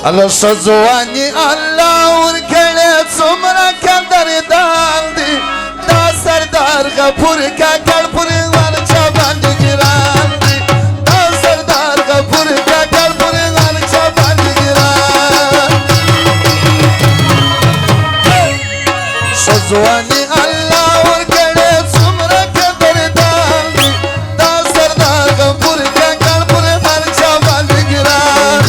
الله شزواني الله ورکړې څومره قدردان دي دا سردار غفور کاکړ پر ورچا باندې ګران دي دا سردار غفور کاکړ پر ورچا باندې ګران شزواني الله ورکړې څومره قدردان دي دا سردار غفور کاکړ پر ورچا باندې ګران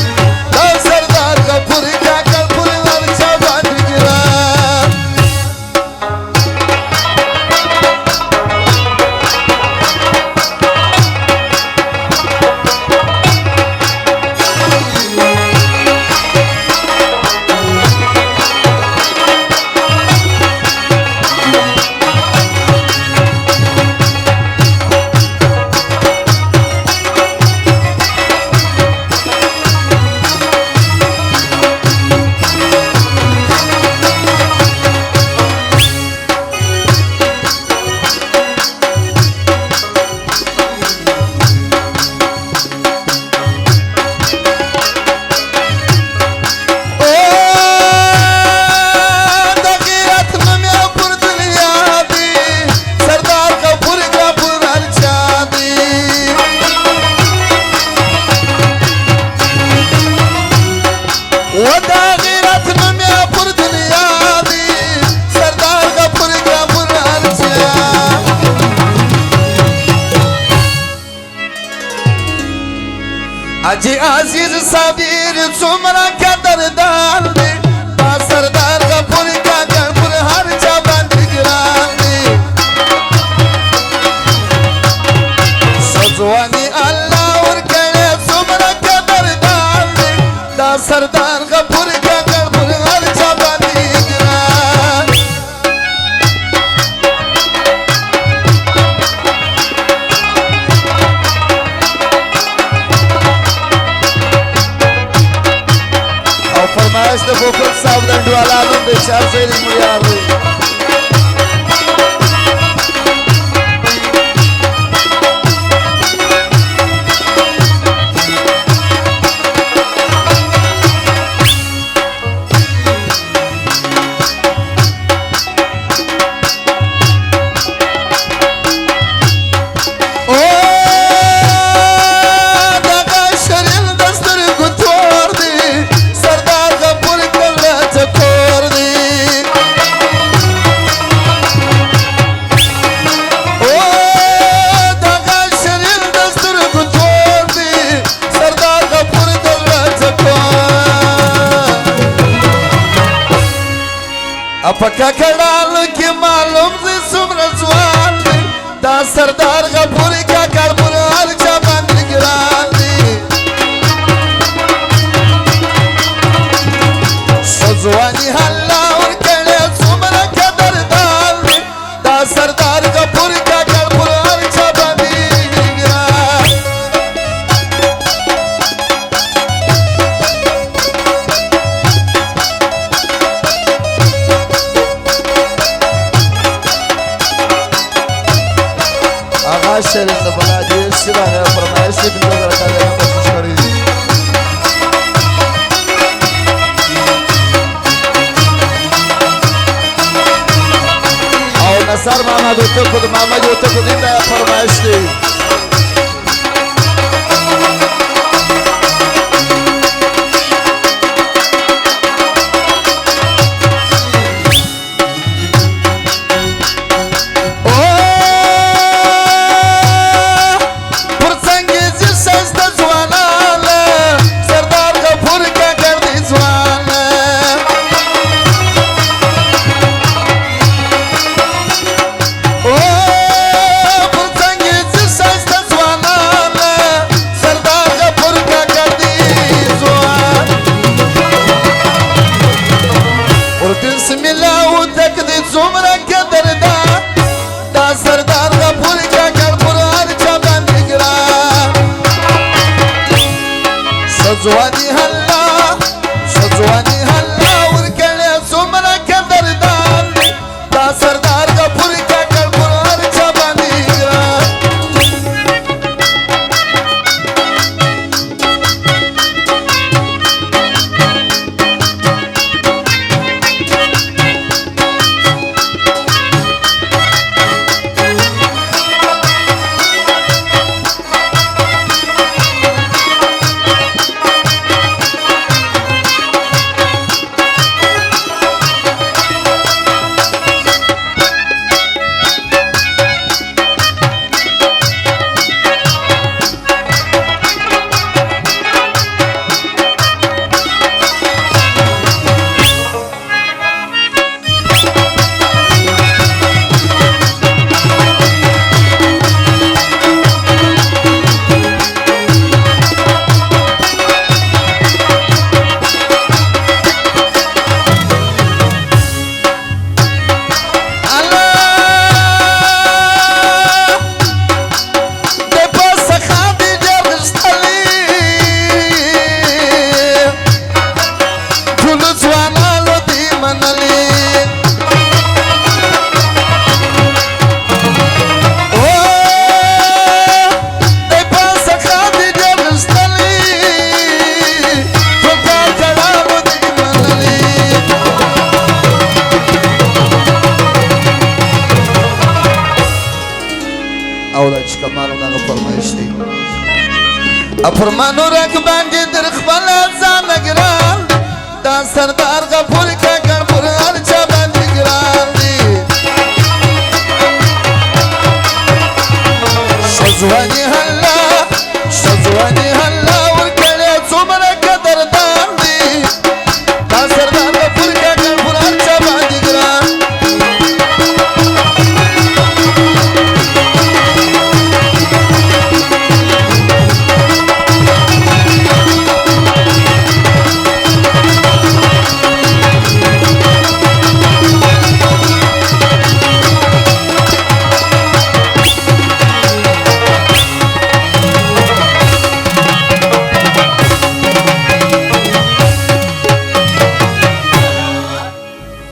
اجي عزيز صابر څومره قدردان دي دا سردار غفور کاکړ پر هر چا باندې ګران دي شزواني الله ورکړې څومره قدردان دي دا سردار غفور کاکړ پر هر چا باندې ګران فرمایش د بوکل صاحب د ډوالانو د چار سید معیار دی پکا کړهالو کې معلوم دي څومره ځوان دي دا سردار غفور کاکړ پر هر چا باندې ګران دي شزواني الله ورکړې څومره قدردان دي دا سردار غفور کاکړ پر هر چا باندې ګران شریف د بلادي سره فرمایش دې په درته کوشش کړې او نصر محمد ته خود محمد ته خود دې فرمایش دې فرمانو رک باندې در خپل ځان ګران دا سردار غفور کا